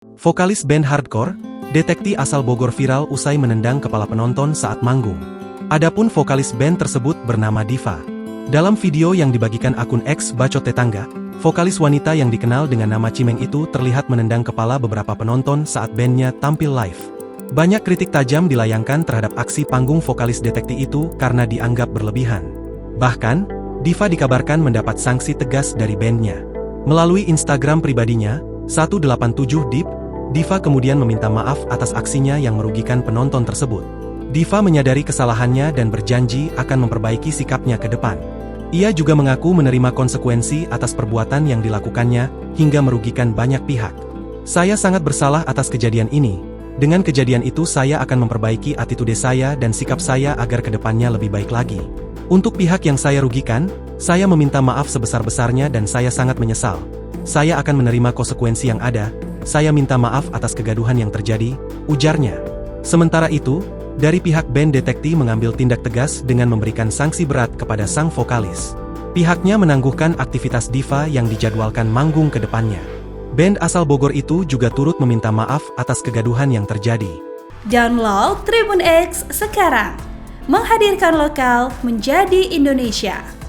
Vokalis band hardcore, Detekti asal Bogor viral usai menendang kepala penonton saat manggung. Adapun vokalis band tersebut bernama Diva. Dalam video yang dibagikan akun X Bacot Tetangga, vokalis wanita yang dikenal dengan nama Cimeng itu terlihat menendang kepala beberapa penonton saat bandnya tampil live. Banyak kritik tajam dilayangkan terhadap aksi panggung vokalis Detekti itu karena dianggap berlebihan. Bahkan, Diva dikabarkan mendapat sanksi tegas dari bandnya. Melalui Instagram pribadinya, 187deep, Diva kemudian meminta maaf atas aksinya yang merugikan penonton tersebut. Diva menyadari kesalahannya dan berjanji akan memperbaiki sikapnya ke depan. Ia juga mengaku menerima konsekuensi atas perbuatan yang dilakukannya hingga merugikan banyak pihak. Saya sangat bersalah atas kejadian ini. Dengan kejadian itu saya akan memperbaiki attitude saya dan sikap saya agar ke depannya lebih baik lagi. Untuk pihak yang saya rugikan, saya meminta maaf sebesar-besarnya dan saya sangat menyesal. Saya akan menerima konsekuensi yang ada. Saya minta maaf atas kegaduhan yang terjadi, ujarnya. Sementara itu, dari pihak band Detekti mengambil tindak tegas dengan memberikan sanksi berat kepada sang vokalis. Pihaknya menangguhkan aktivitas Diva yang dijadwalkan manggung ke depannya. Band asal Bogor itu juga turut meminta maaf atas kegaduhan yang terjadi. Download Tribun X sekarang, menghadirkan lokal menjadi Indonesia.